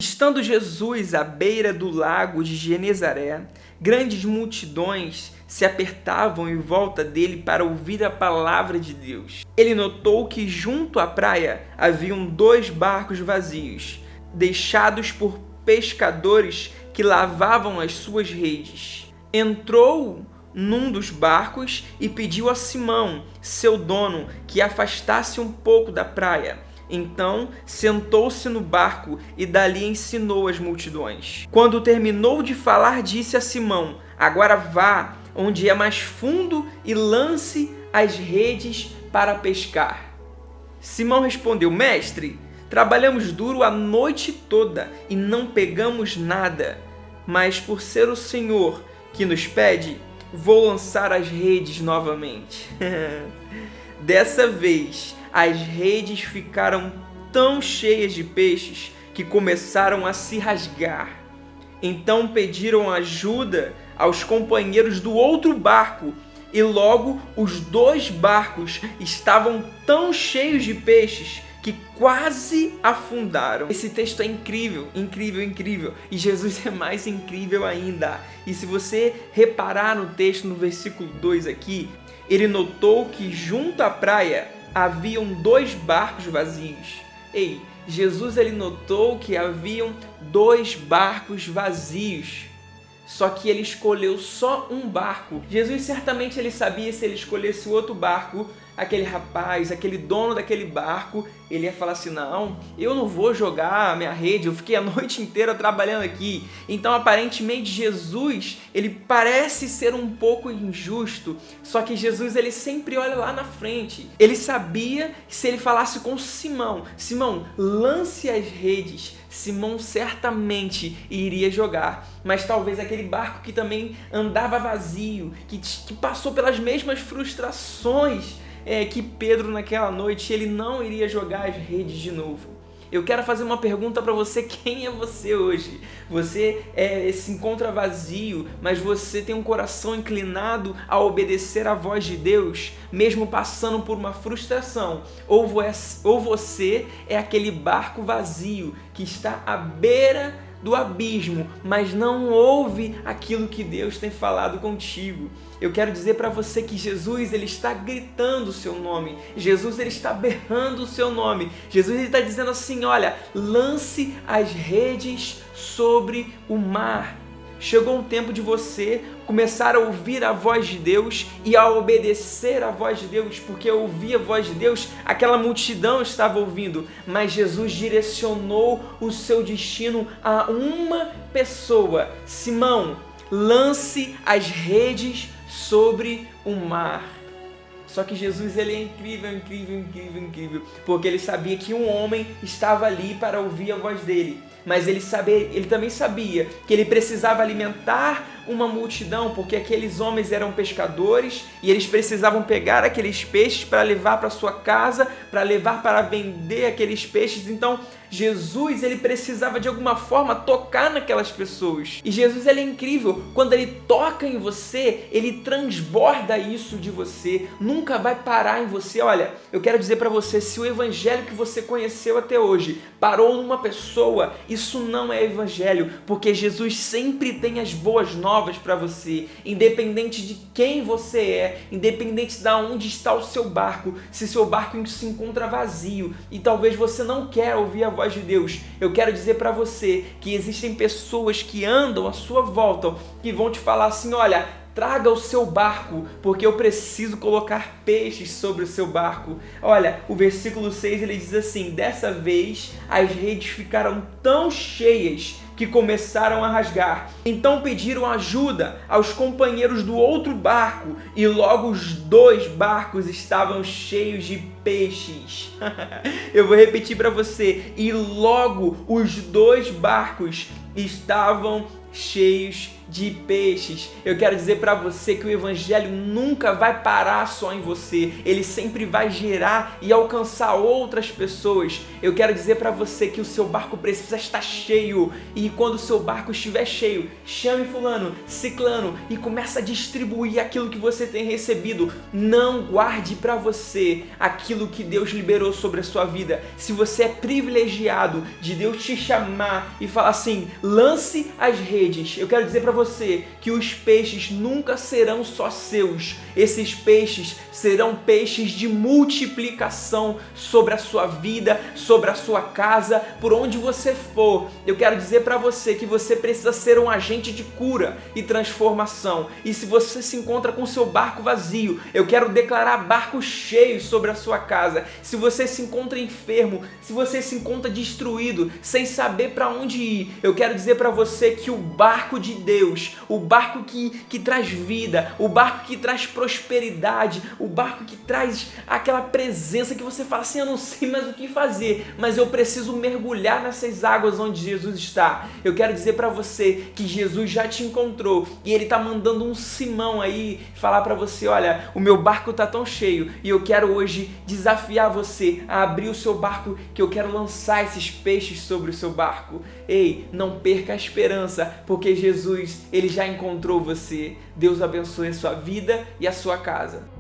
Estando Jesus à beira do lago de Genezaré, grandes multidões se apertavam em volta dele para ouvir a palavra de Deus. Ele notou que junto à praia haviam 2 barcos vazios, deixados por pescadores que lavavam as suas redes. Entrou num dos barcos e pediu a Simão, seu dono, que afastasse um pouco da praia. Então sentou-se no barco e dali ensinou as multidões. Quando terminou de falar, disse a Simão: agora vá onde é mais fundo e lance as redes para pescar. Simão respondeu: mestre, trabalhamos duro a noite toda e não pegamos nada, mas por ser o Senhor que nos pede, vou lançar as redes novamente. Dessa vez, as redes ficaram tão cheias de peixes que começaram a se rasgar. Então pediram ajuda aos companheiros do outro barco, e logo os 2 barcos estavam tão cheios de peixes que quase afundaram. Esse texto é incrível, incrível, incrível. E Jesus é mais incrível ainda. E se você reparar no texto, no versículo 2 aqui, ele notou que junto à praia haviam 2 barcos vazios. Ei, Jesus ele notou que haviam 2 barcos vazios. Só que ele escolheu só um barco. Jesus certamente ele sabia, se ele escolhesse o outro barco, aquele rapaz, aquele dono daquele barco, ele ia falar assim: não, eu não vou jogar a minha rede, eu fiquei a noite inteira trabalhando aqui. Então aparentemente Jesus, ele parece ser um pouco injusto, só que Jesus ele sempre olha lá na frente. Ele sabia que se ele falasse com Simão: Simão, lance as redes, Simão certamente iria jogar. Mas talvez aquele barco que também andava vazio, que passou pelas mesmas frustrações que Pedro naquela noite, ele não iria jogar as redes de novo. Eu quero fazer uma pergunta para você: quem é você hoje? Você se encontra vazio, mas você tem um coração inclinado a obedecer à voz de Deus, mesmo passando por uma frustração? Ou você é aquele barco vazio que está à beira do abismo, mas não ouve aquilo que Deus tem falado contigo? Eu quero dizer para você que Jesus ele está gritando o seu nome. Jesus ele está berrando o seu nome. Jesus ele está dizendo assim: olha, lance as redes sobre o mar. Chegou um tempo de você começar a ouvir a voz de Deus e a obedecer a voz de Deus, porque ao ouvir a voz de Deus, aquela multidão estava ouvindo, mas Jesus direcionou o seu destino a uma pessoa: Simão, lance as redes sobre o mar. Só que Jesus ele é incrível, incrível, incrível, incrível, porque ele sabia que um homem estava ali para ouvir a voz dele. Mas ele também sabia que ele precisava alimentar uma multidão, porque aqueles homens eram pescadores e eles precisavam pegar aqueles peixes para levar para sua casa, para levar para vender aqueles peixes. Então Jesus ele precisava de alguma forma tocar naquelas pessoas. E Jesus ele é incrível, quando ele toca em você, ele transborda isso de você, nunca vai parar em você. Olha, eu quero dizer para você, se o evangelho que você conheceu até hoje parou numa pessoa, isso não é evangelho, porque Jesus sempre tem as boas novas para você, independente de quem você é, independente de onde está o seu barco. Se seu barco se encontra vazio e talvez você não quer ouvir a voz de Deus, eu quero dizer para você que existem pessoas que andam à sua volta, que vão te falar assim: olha, traga o seu barco, porque eu preciso colocar peixes sobre o seu barco. Olha, o versículo 6 ele diz assim: dessa vez as redes ficaram tão cheias que começaram a rasgar. Então pediram ajuda aos companheiros do outro barco, e logo os 2 barcos estavam cheios de peixes. Eu vou repetir para você: e logo os 2 barcos estavam cheios de peixes. Eu quero dizer para você que o evangelho nunca vai parar só em você, ele sempre vai gerar e alcançar outras pessoas. Eu quero dizer para você que o seu barco precisa estar cheio, e E quando o seu barco estiver cheio, chame fulano, ciclano e começa a distribuir aquilo que você tem recebido. Não guarde para você aquilo que Deus liberou sobre a sua vida. Se você é privilegiado de Deus te chamar e falar assim, lance as redes, eu quero dizer para você que os peixes nunca serão só seus. Esses peixes serão peixes de multiplicação sobre a sua vida, sobre a sua casa, por onde você for. Eu quero dizer para você que você precisa ser um agente de cura e transformação. E se você se encontra com seu barco vazio, eu quero declarar barcos cheios sobre a sua casa. Se você se encontra enfermo, se você se encontra destruído, sem saber para onde ir, eu quero dizer para você que o barco de Deus, o barco que traz vida, o barco que traz prosperidade, o barco que traz aquela presença que você fala assim, eu não sei mais o que fazer, mas eu preciso mergulhar nessas águas onde Jesus está. Eu quero dizer para você que Jesus já te encontrou e Ele está mandando um Simão aí falar para você, olha, o meu barco está tão cheio e eu quero hoje desafiar você a abrir o seu barco, que eu quero lançar esses peixes sobre o seu barco. Ei, não perca a esperança, porque Jesus, Ele já encontrou você. Deus abençoe a sua vida e a sua casa.